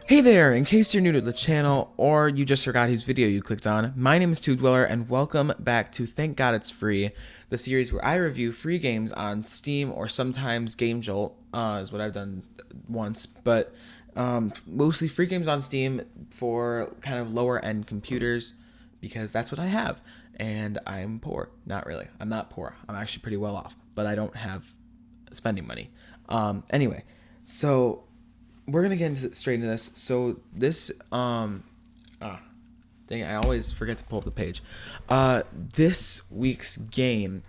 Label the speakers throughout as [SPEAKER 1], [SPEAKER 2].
[SPEAKER 1] Hey there, in case you're new to the channel or you just forgot whose video you clicked on, my name is Two Dweller and welcome back to Thank God It's Free, the series where I review free games on Steam or sometimes Game Jolt, is what I've done once, but mostly free games on Steam for kind of lower end computers because that's what I have. And I'm poor. Not really. I'm not poor. I'm actually pretty well off, but I don't have spending money. Anyway, so we're gonna get straight into this. So this dang it, I always forget to pull up the page. This week's game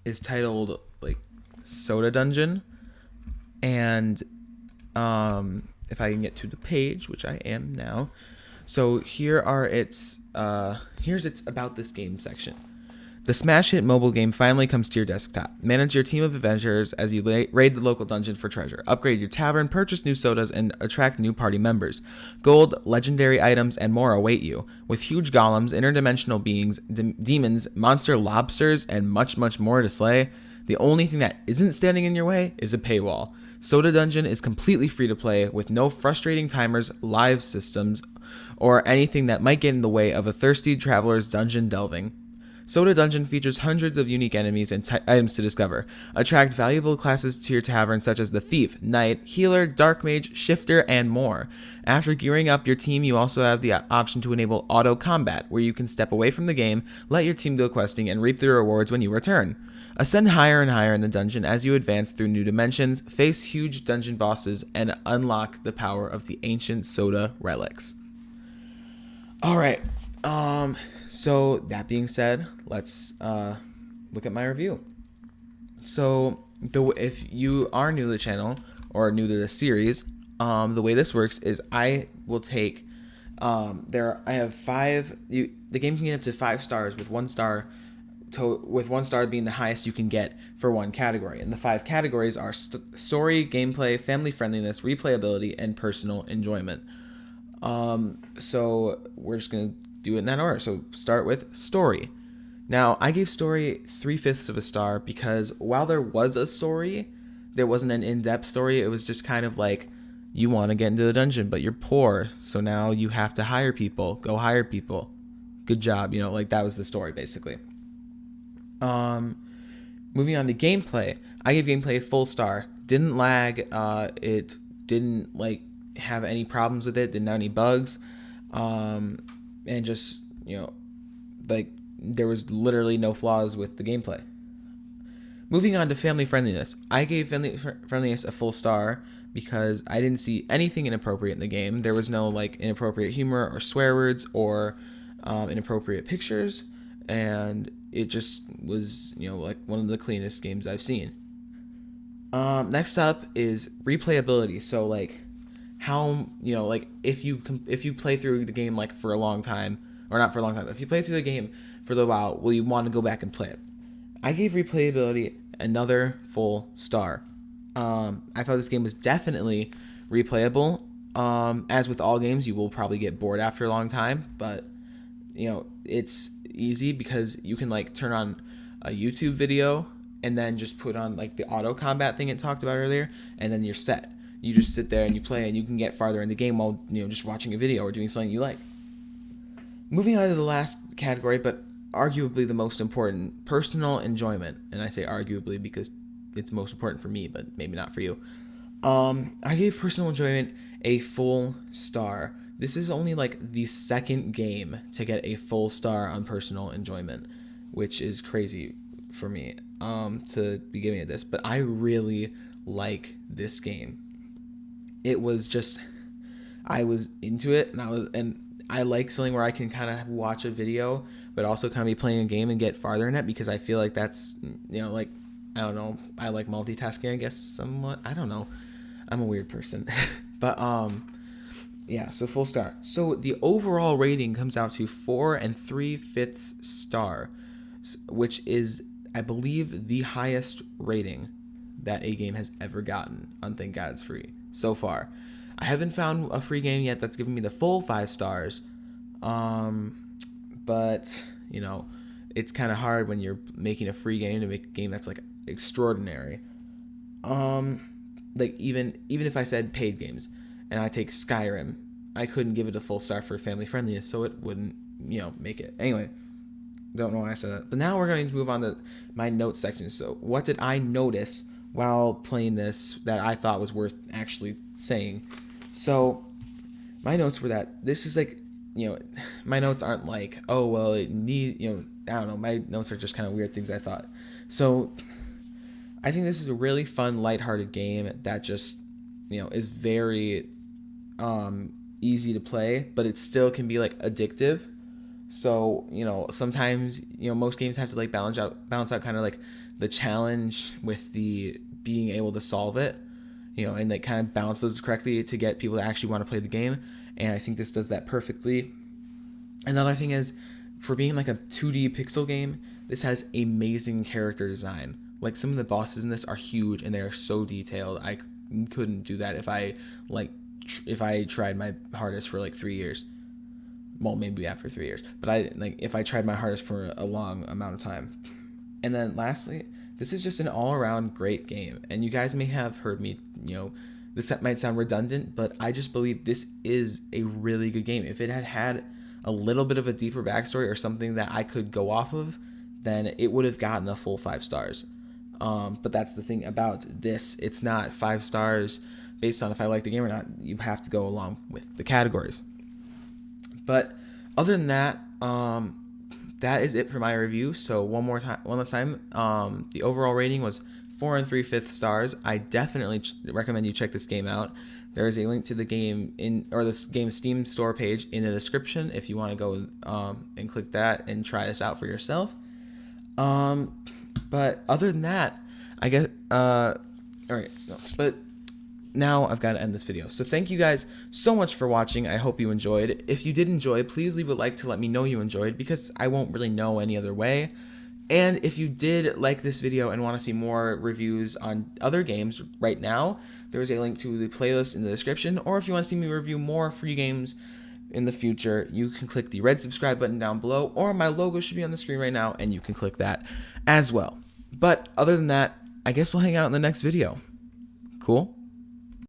[SPEAKER 1] is titled like Soda Dungeon, and if I can get to the page, which I am now. So here's its about this game section. The smash hit mobile game finally comes to your desktop. Manage your team of adventurers as you raid the local dungeon for treasure. Upgrade your tavern, purchase new sodas, and attract new party members. Gold, legendary items, and more await you. With huge golems, interdimensional beings, demons, monster lobsters, and much, much more to slay, the only thing that isn't standing in your way is a paywall. Soda Dungeon is completely free to play with no frustrating timers, live systems, or anything that might get in the way of a thirsty traveler's dungeon delving. Soda Dungeon features hundreds of unique enemies and items to discover. Attract valuable classes to your tavern such as the Thief, Knight, Healer, Dark Mage, Shifter, and more. After gearing up your team, you also have the option to enable auto combat, where you can step away from the game, let your team go questing, and reap the rewards when you return. Ascend higher and higher in the dungeon as you advance through new dimensions, face huge dungeon bosses, and unlock the power of the ancient soda relics. Alright, so that being said, let's look at my review. So if you are new to the channel or new to the series, the way this works is I will take I have the game can get up to 5 stars with 1 star with 1 star being the highest you can get for one category. And the 5 categories are story, gameplay, family friendliness, replayability, and personal enjoyment. So we're just gonna do it in that order. So start with story. Now I gave story 3/5 of a star because while there was a story, there wasn't an in-depth story. It was just kind of like you want to get into the dungeon, but you're poor, so now you have to hire people. Go hire people. Good job, like that was the story basically. Moving on to gameplay, I gave gameplay a full star. Didn't lag. It didn't have any problems with it. Didn't have any bugs. And just there was literally no flaws with the gameplay. Moving on to family friendliness, I gave family friendliness a full star because I didn't see anything inappropriate in the game. There was no inappropriate humor or swear words or inappropriate pictures, and it just was one of the cleanest games I've seen. Next up is replayability. So how if you play through the game for a long time, or not for a long time, if you play through the game for a little while, will you want to go back and play it? I gave replayability another full star. I thought this game was definitely replayable. As with all games, you will probably get bored after a long time, but it's easy because you can turn on a YouTube video and then just put on the auto combat thing it talked about earlier, and then you're set. You just sit there and you play, and you can get farther in the game while just watching a video or doing something you like. Moving on to the last category, but arguably the most important, personal enjoyment. And I say arguably because it's most important for me, but maybe not for you. I gave personal enjoyment a full star. This is only the second game to get a full star on personal enjoyment, which is crazy for me to be giving it this. But I really like this game. It was just, I was into it, and I like something where I can kind of watch a video, but also kind of be playing a game and get farther in it, because I feel like that's, I don't know, I like multitasking, I guess, somewhat. I don't know. I'm a weird person. But, yeah, so full star. So the overall rating comes out to 4 3/5 star, which is, I believe, the highest rating that a game has ever gotten on Thank God It's Free so far. I haven't found a free game yet that's given me the full 5 stars. But, it's kind of hard when you're making a free game to make a game that's extraordinary. Even if I said paid games, and I take Skyrim, I couldn't give it a full star for family friendliness, so it wouldn't, make it. Anyway, don't know why I said that. But now we're going to move on to my notes section. So what did I notice while playing this that I thought was worth actually saying? So my notes were that this is like, my notes aren't like, oh, well, it need, I don't know. My notes are just kind of weird things I thought. So I think this is a really fun, lighthearted game that just, is very easy to play, but it still can be like addictive. So, sometimes, most games have to like balance out kind of like the challenge with the being able to solve it, and like kind of balance those correctly to get people to actually want to play the game. And I think this does that perfectly. Another thing is, for being like a 2D pixel game, this has amazing character design. Like some of the bosses in this are huge and they are so detailed. I couldn't do that if I tried my hardest for like 3 years. Well, maybe after 3 years, but if I tried my hardest for a long amount of time. And then lastly, this is just an all-around great game. And you guys may have heard me, this might sound redundant, but I just believe this is a really good game. If it had a little bit of a deeper backstory or something that I could go off of, then it would have gotten a full 5 stars. But that's the thing about this. It's not 5 stars based on if I like the game or not. You have to go along with the categories. But other than that, that is it for my review. So one last time, the overall rating was 4 3/5 stars. I definitely recommend you check this game out. There is a link to the game this game's Steam store page in the description if you want to go and click that and try this out for yourself. But other than that, I guess all right. No, but now I've got to end this video. So thank you guys so much for watching. I hope you enjoyed. If you did enjoy, please leave a like to let me know you enjoyed, because I won't really know any other way. And if you did like this video and want to see more reviews on other games right now, there is a link to the playlist in the description. Or if you want to see me review more free games in the future, you can click the red subscribe button down below, or my logo should be on the screen right now, and you can click that as well. But other than that, I guess we'll hang out in the next video. Cool?